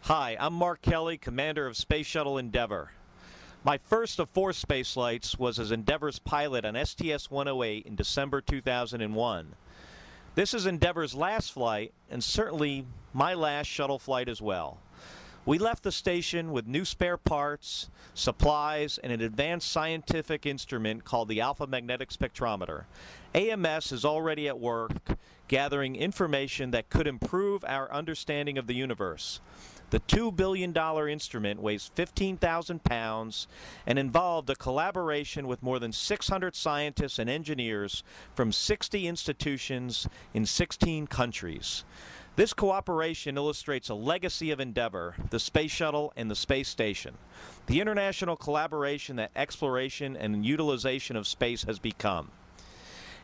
Hi, I'm Mark Kelly, commander of Space Shuttle Endeavour. My first of 4 space flights was as Endeavour's pilot on STS-108 in December 2001. This is Endeavour's last flight, and certainly my last shuttle flight as well. We left the station with new spare parts, supplies, and an advanced scientific instrument called the Alpha Magnetic Spectrometer. AMS is already at work gathering information that could improve our understanding of the universe. The $2 billion instrument weighs 15,000 pounds and involved a collaboration with more than 600 scientists and engineers from 60 institutions in 16 countries. This cooperation illustrates a legacy of Endeavour, the space shuttle, and the space station. The international collaboration that exploration and utilization of space has become.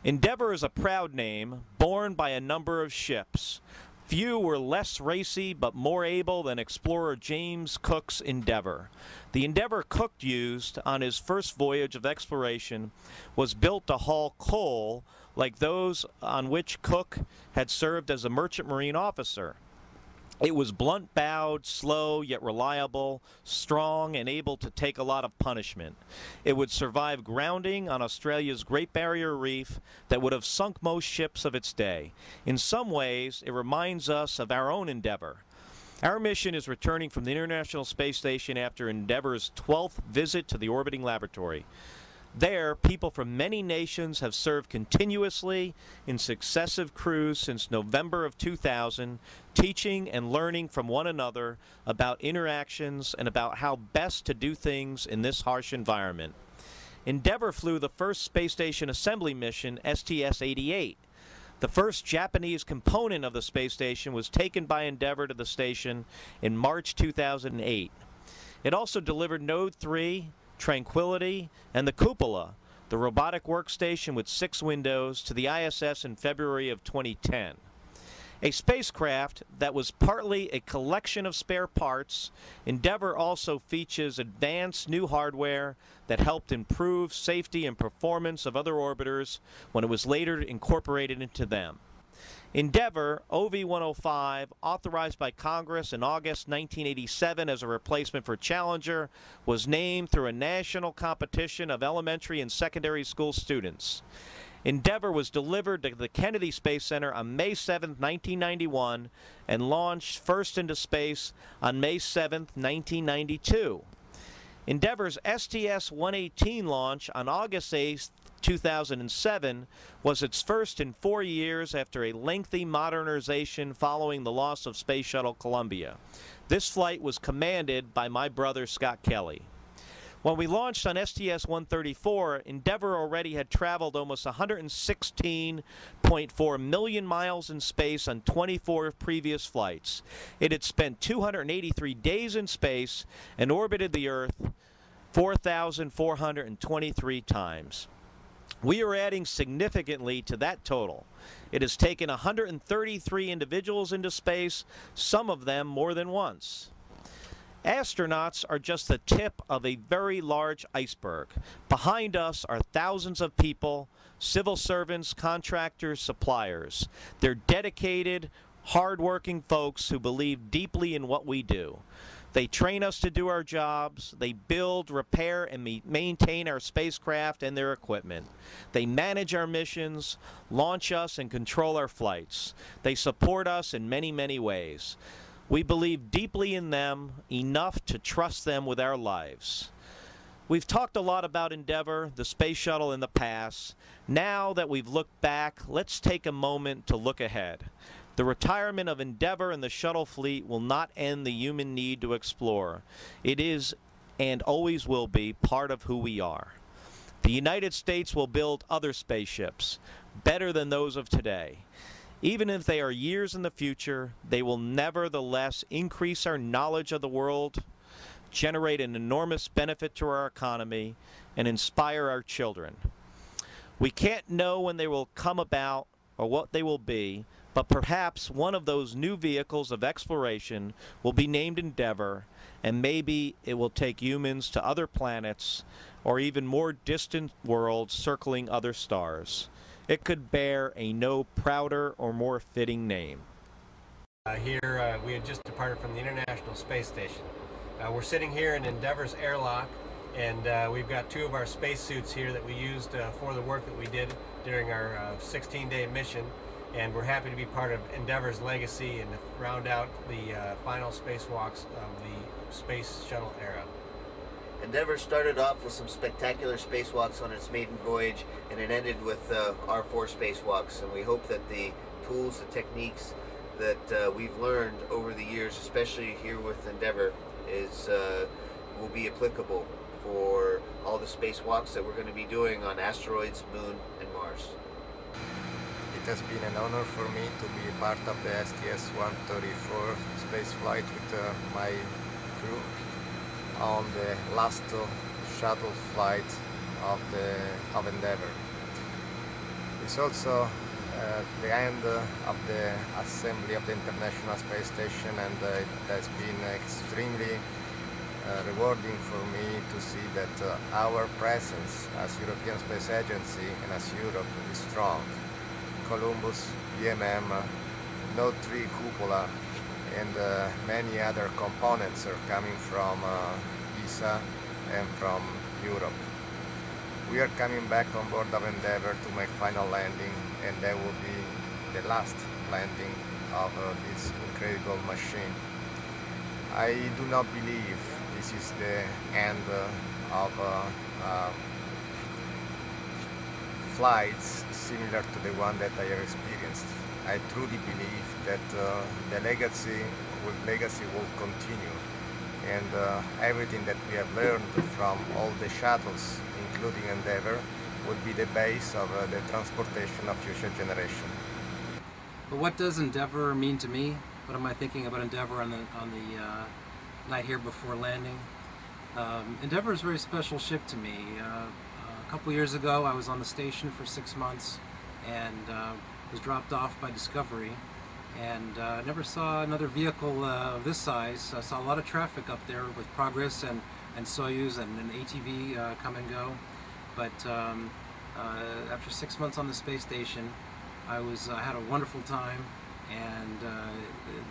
Endeavour is a proud name, borne by a number of ships. Few were less racy but more able than explorer James Cook's Endeavour. The Endeavour Cook used on his first voyage of exploration was built to haul coal like those on which Cook had served as a merchant marine officer. It was blunt-bowed, slow, yet reliable, strong, and able to take a lot of punishment. It would survive grounding on Australia's Great Barrier Reef that would have sunk most ships of its day. In some ways, it reminds us of our own Endeavour. Our mission is returning from the International Space Station after Endeavour's 12th visit to the orbiting laboratory. There, people from many nations have served continuously in successive crews since November of 2000, teaching and learning from one another about interactions and about how best to do things in this harsh environment. Endeavour flew the first space station assembly mission, STS-88. The first Japanese component of the space station was taken by Endeavour to the station in March 2008. It also delivered Node 3, Tranquility, and the Cupola, the robotic workstation with 6 windows, to the ISS in February of 2010. A spacecraft that was partly a collection of spare parts, Endeavour also features advanced new hardware that helped improve safety and performance of other orbiters when it was later incorporated into them. Endeavour OV-105, authorized by Congress in August 1987 as a replacement for Challenger, was named through a national competition of elementary and secondary school students. Endeavour was delivered to the Kennedy Space Center on May 7, 1991, and launched first into space on May 7, 1992. Endeavour's STS-118 launch on August 8, 2007 was its first in 4 years after a lengthy modernization following the loss of Space Shuttle Columbia. This flight was commanded by my brother Scott Kelly. When we launched on STS-134, Endeavour already had traveled almost 116.4 million miles in space on 24 previous flights. It had spent 283 days in space and orbited the Earth 4,423 times. We are adding significantly to that total. It has taken 133 individuals into space, some of them more than once. Astronauts are just the tip of a very large iceberg. Behind us are thousands of people, civil servants, contractors, suppliers. They're dedicated, hard-working folks who believe deeply in what we do. They train us to do our jobs. They build, repair, and maintain our spacecraft and their equipment. They manage our missions, launch us, and control our flights. They support us in many, many ways. We believe deeply in them, enough to trust them with our lives. We've talked a lot about Endeavour, the space shuttle, in the past. Now that we've looked back, let's take a moment to look ahead. The retirement of Endeavour and the shuttle fleet will not end the human need to explore. It is, and always will be, part of who we are. The United States will build other spaceships, better than those of today. Even if they are years in the future, they will nevertheless increase our knowledge of the world, generate an enormous benefit to our economy, and inspire our children. We can't know when they will come about or what they will be, but perhaps one of those new vehicles of exploration will be named Endeavour, and maybe it will take humans to other planets or even more distant worlds circling other stars. It could bear a no prouder or more fitting name. We had just departed from the International Space Station. We're sitting here in Endeavour's airlock, and we've got two of our spacesuits here that we used for the work that we did during our 16-day mission, and we're happy to be part of Endeavour's legacy and to round out the final spacewalks of the space shuttle era. Endeavour started off with some spectacular spacewalks on its maiden voyage, and it ended with our 4 spacewalks, and we hope that the tools, the techniques that we've learned over the years, especially here with Endeavour, will be applicable for all the spacewalks that we're going to be doing on asteroids, Moon, and Mars. It has been an honor for me to be part of the STS-134 space flight with my crew on the last shuttle flight of Endeavour. It's also the end of the assembly of the International Space Station, and it has been extremely rewarding for me to see that our presence as European Space Agency and as Europe is strong. Columbus, EMM, Node 3 cupola, and many other components are coming from ESA and from Europe. We are coming back on board of Endeavour to make final landing, and that will be the last landing of this incredible machine. I do not believe this is the end of flights similar to the one that I have experienced. I truly believe that the legacy will continue, and everything that we have learned from all the shuttles, including Endeavour, would be the base of the transportation of future generations. But what does Endeavour mean to me? What am I thinking about Endeavour on the night here before landing? Endeavour is a very special ship to me. A couple years ago I was on the station for 6 months and was dropped off by Discovery, and never saw another vehicle of this size. I saw a lot of traffic up there with Progress and Soyuz and an ATV come and go. But after 6 months on the space station, I had a wonderful time, and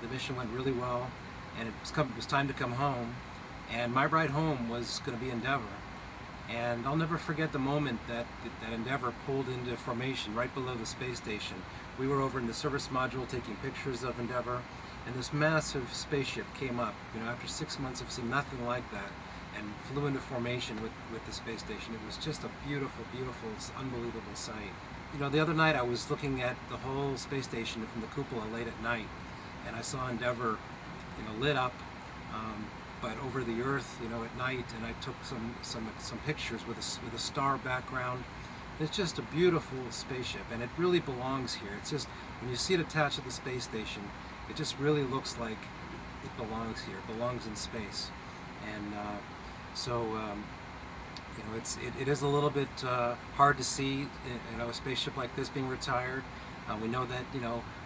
the mission went really well, and it was time to come home, and my ride home was going to be Endeavour. And I'll never forget the moment that Endeavour pulled into formation right below the space station. We were over in the service module taking pictures of Endeavour, and this massive spaceship came up, after 6 months of seeing nothing like that, and flew into formation with the space station. It was just a beautiful, beautiful, unbelievable sight. The other night I was looking at the whole space station from the cupola late at night, and I saw Endeavour, lit up, but over the Earth, at night, and I took some pictures with a star background. It's just a beautiful spaceship, and it really belongs here. It's just, when you see it attached to the space station, it just really looks like it belongs here. It belongs in space, and it is a little bit hard to see, a spaceship like this being retired. We know that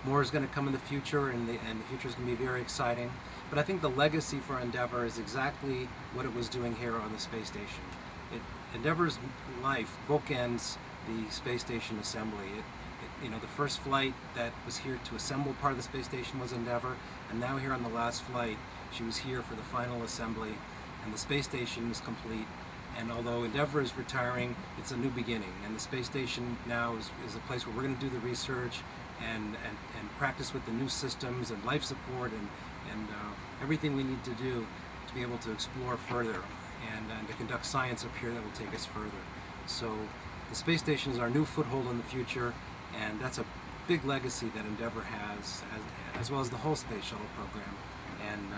more is going to come in the future, and the future is going to be very exciting. But I think the legacy for Endeavour is exactly what it was doing here on the space station. Endeavour's life bookends the space station assembly. The first flight that was here to assemble part of the space station was Endeavour, and now here on the last flight, she was here for the final assembly, and the space station is complete. And although Endeavour is retiring, it's a new beginning, and the space station now is a place where we're going to do the research and practice with the new systems and life support and everything we need to do to be able to explore further and to conduct science up here that will take us further. So the space station is our new foothold in the future, and that's a big legacy that Endeavour has, as well as the whole space shuttle program. And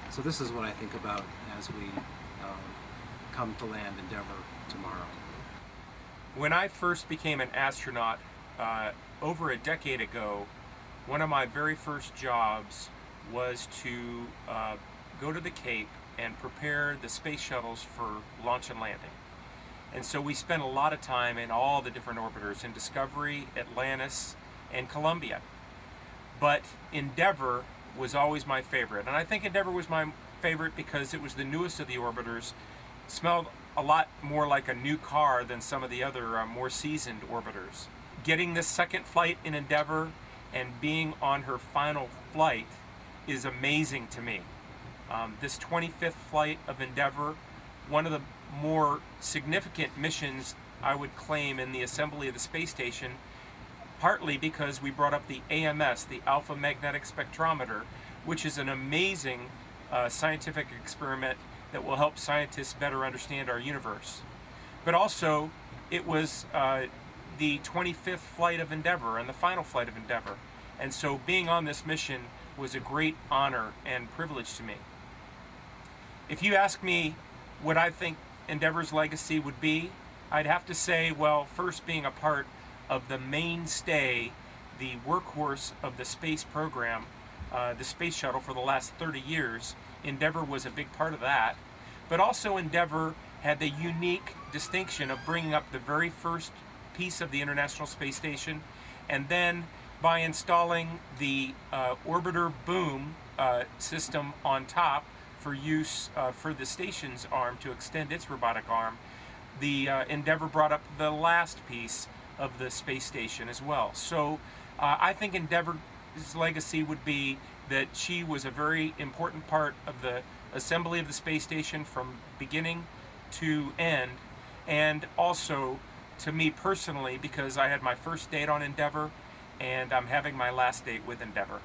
so this is what I think about as we come to land Endeavour tomorrow. When I first became an astronaut over a decade ago, one of my very first jobs was to go to the Cape and prepare the space shuttles for launch and landing. And so we spent a lot of time in all the different orbiters, in Discovery, Atlantis, and Columbia. But Endeavour was always my favorite, and I think Endeavour was my favorite because it was the newest of the orbiters. It smelled a lot more like a new car than some of the other more seasoned orbiters. Getting this second flight in Endeavour and being on her final flight is amazing to me. This 25th flight of Endeavour, one of the more significant missions I would claim in the assembly of the space station, partly because we brought up the AMS, the Alpha Magnetic Spectrometer, which is an amazing scientific experiment that will help scientists better understand our universe. But also, it was the 25th flight of Endeavour and the final flight of Endeavour. And so being on this mission was a great honor and privilege to me. If you ask me what I think Endeavour's legacy would be, I'd have to say, well, first being a part of the mainstay, the workhorse of the space program, the space shuttle for the last 30 years, Endeavour was a big part of that. But also Endeavour had the unique distinction of bringing up the very first piece of the International Space Station, and then by installing the orbiter boom system on top for use for the station's arm to extend its robotic arm, the Endeavour brought up the last piece of the space station as well. So I think Endeavour's legacy would be that she was a very important part of the assembly of the space station from beginning to end, and also to me personally, because I had my first date on Endeavour and I'm having my last date with Endeavour.